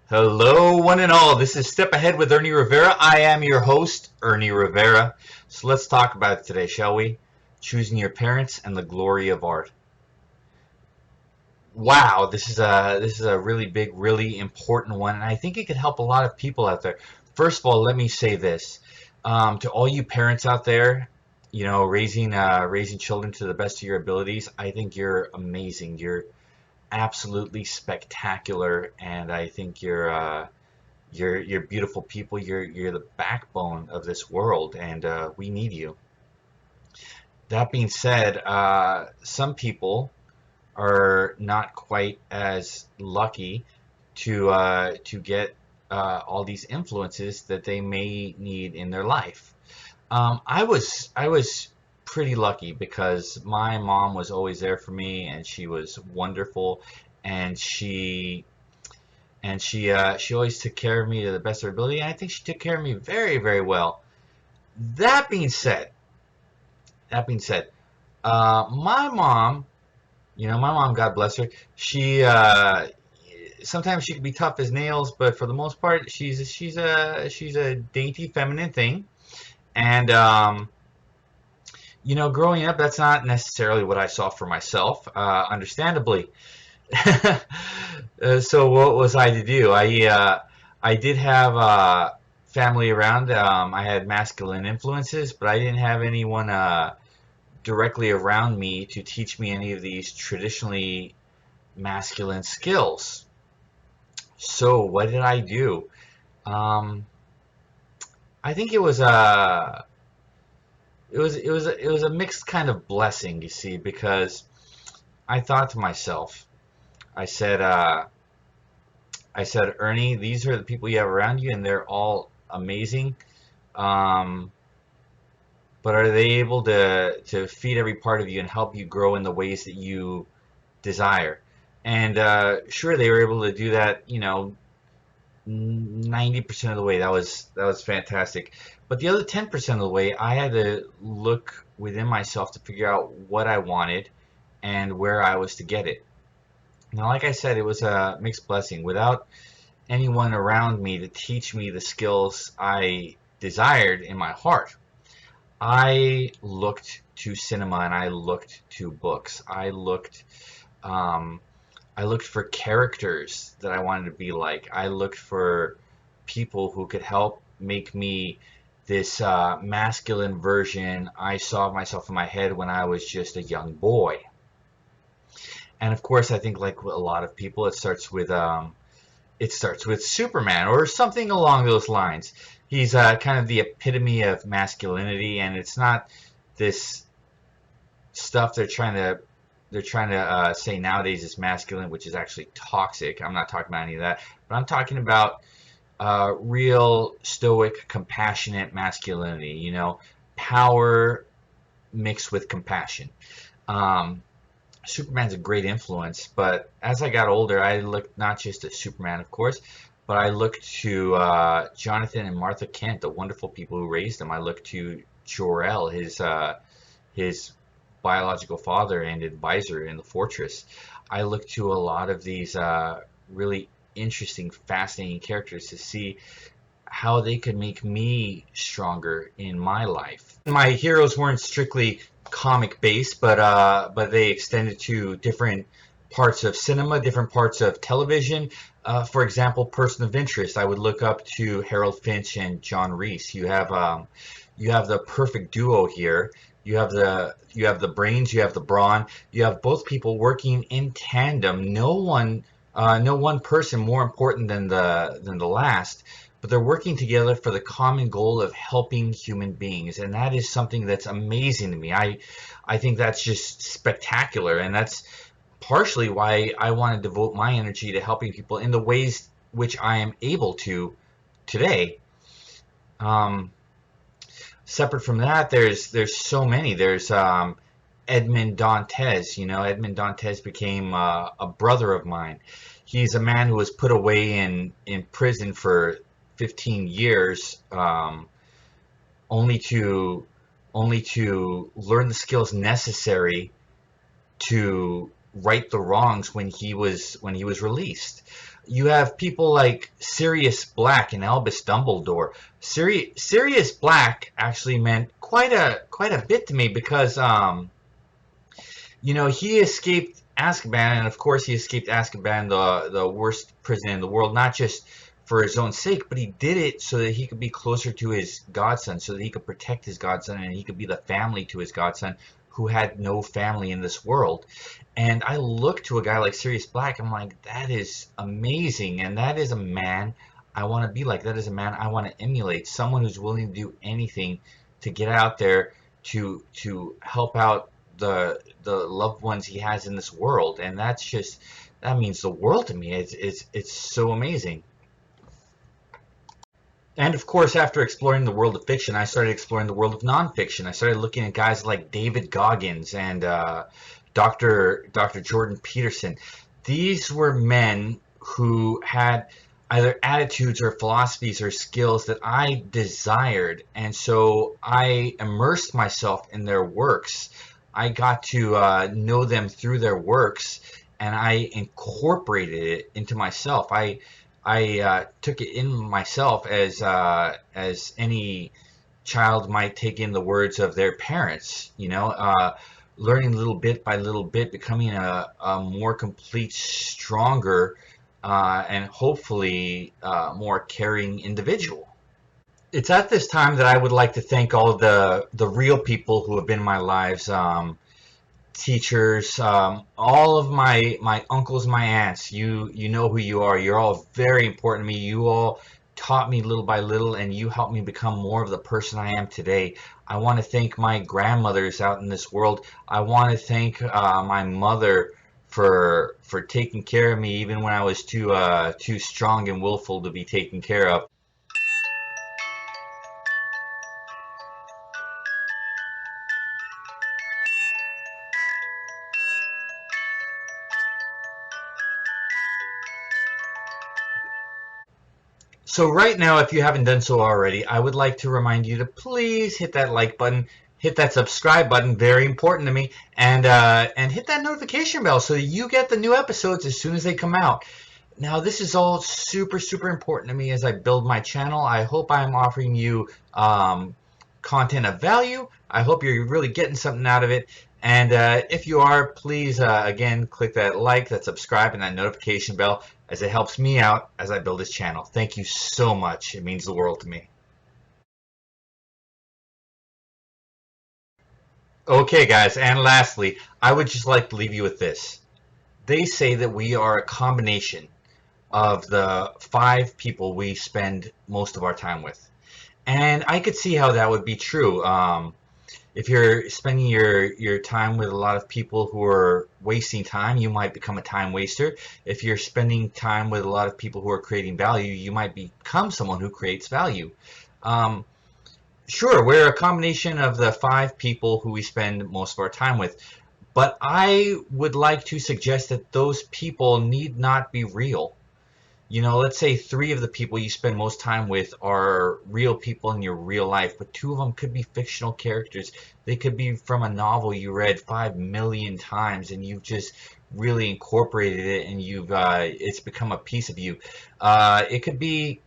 Hello, one and all. This is Step Ahead with Ernie Rivera. I am your host, Ernie Rivera. So let's talk about it today, shall we? Choosing your parents and the glory of art. Wow, this is a really big, really important one, and I think it could help a lot of people out there. First of all, let me say this to all you parents out there. Raising children to the best of your abilities. I think you're amazing. You're absolutely spectacular, and I think you're beautiful people. You're the backbone of this world, and we need you. That being said, some people are not quite as lucky to get all these influences that they may need in their life. I was pretty lucky because my mom was always there for me, and she was wonderful, and she always took care of me to the best of her ability. And I think she took care of me very, very well. That being said, my mom, my mom, God bless her, she sometimes she can be tough as nails, but for the most part, she's a dainty, feminine thing. And growing up, that's not necessarily what I saw for myself, understandably. So what was I to do? I did have family around. I had masculine influences, but I didn't have anyone directly around me to teach me any of these traditionally masculine skills. So what did I do? Um, I think it was a mixed kind of blessing, you see, because I thought to myself, I said, uh, I said, Ernie, these are the people you have around you, and they're all amazing. Um, but are they able to feed every part of you and help you grow in the ways that you desire? And sure, they were able to do that. 90% of the way. That was fantastic. But the other 10% of the way, I had to look within myself to figure out what I wanted and where I was to get it. Now, like I said, it was a mixed blessing. Without anyone around me to teach me the skills I desired in my heart, I looked to cinema and I looked to books. Um, I looked for characters that I wanted to be like. I looked for people who could help make me this masculine version I saw of myself in my head when I was just a young boy. And of course, I think like a lot of people, it starts with Superman or something along those lines. He's kind of the epitome of masculinity, and it's not this stuff they're trying to say nowadays is masculine, which is actually toxic. I'm not talking about any of that, but I'm talking about real stoic, compassionate masculinity. Power mixed with compassion. Um, Superman's a great influence, but as I got older, I looked not just at Superman, of course, but I looked to Jonathan and Martha Kent, the wonderful people who raised him. I looked to Jor-El, his biological father and advisor in the fortress. I looked to a lot of these really interesting, fascinating characters to see how they could make me stronger in my life. My heroes weren't strictly comic based, but they extended to different parts of cinema, different parts of television. For example, person of interest, I would look up to Harold Finch and John Reese. You have the perfect duo here. You have the brains, you have the brawn, you have both people working in tandem. No one person more important than the last, but they're working together for the common goal of helping human beings, and that is something that's amazing to me. I think that's just spectacular, and that's partially why I want to devote my energy to helping people in the ways which I am able to today. Um, Separate from that, there's so many. There's Edmond Dantes. Edmond Dantes became a brother of mine. He's a man who was put away in prison for 15 years, only to only to learn the skills necessary to right the wrongs when he was released. You have people like Sirius Black and Albus Dumbledore. Sirius Black actually meant quite a bit to me because he escaped Azkaban, and of course he escaped Azkaban, the worst prison in the world, not just for his own sake, but he did it so that he could be closer to his godson, so that he could protect his godson, and he could be the family to his godson, who had no family in this world. And I look to a guy like Sirius Black, I'm like, that is amazing, and that is a man I want to be like. That is a man I want to emulate. Someone who's willing to do anything to get out there to help out the loved ones he has in this world, and that means the world to me. It's so amazing. And of course, after exploring the world of fiction, I started exploring the world of nonfiction. I started looking at guys like David Goggins and Dr. Jordan Peterson. These were men who had either attitudes or philosophies or skills that I desired, and so I immersed myself in their works. I got to know them through their works, and I incorporated it into myself. I took it in myself as any child might take in the words of their parents, learning little bit by little bit, becoming a more complete, stronger, and hopefully more caring individual. It's at this time that I would like to thank all the real people who have been in my lives. Teachers, all of my uncles, my aunts. You know who you are. You're all very important to me. You all taught me little by little, and you helped me become more of the person I am today. I want to thank my grandmothers out in this world. I want to thank my mother for taking care of me even when I was too strong and willful to be taken care of. So right now, if you haven't done so already, I would like to remind you to please hit that like button, hit that subscribe button, very important to me, and hit that notification bell so that you get the new episodes as soon as they come out. Now, this is all super important to me as I build my channel. I hope I'm offering you content of value. I hope you're really getting something out of it. And if you are, please, again, click that like, that subscribe, and that notification bell, as it helps me out as I build this channel. Thank you so much. It means the world to me. Okay, guys, and lastly, I would just like to leave you with this. They say that we are a combination of the 5 people we spend most of our time with. And I could see how that would be true. If you're spending your time with a lot of people who are wasting time, you might become a time waster. If you're spending time with a lot of people who are creating value, you might become someone who creates value. Sure, we're a combination of the 5 people who we spend most of our time with, but I would like to suggest that those people need not be real. Let's say 3 of the people you spend most time with are real people in your real life, but 2 of them could be fictional characters. They could be from a novel you read 5 million times, and you've just really incorporated it, and it's become a piece of you. It could be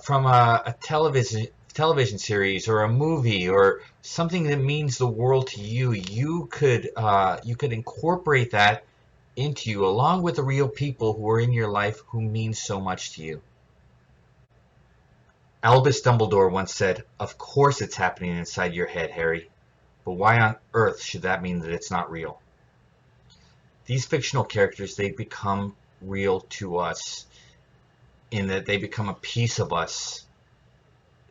from a television series or a movie or something that means the world to you. You could incorporate that into you, along with the real people who are in your life who mean so much to you. Albus Dumbledore once said, "Of course it's happening inside your head, Harry, but why on earth should that mean that it's not real?" These fictional characters, they become real to us in that they become a piece of us,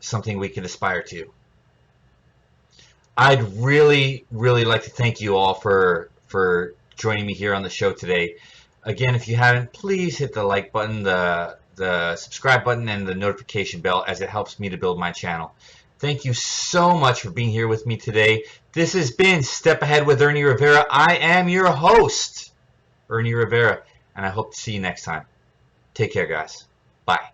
something we can aspire to. I'd really like to thank you all for joining me here on the show today. Again, if you haven't, please hit the like button, the subscribe button, and the notification bell, as it helps me to build my channel. Thank you so much for being here with me today. This has been Step Ahead with Ernie Rivera. I am your host, Ernie Rivera, and I hope to see you next time. Take care, guys. Bye.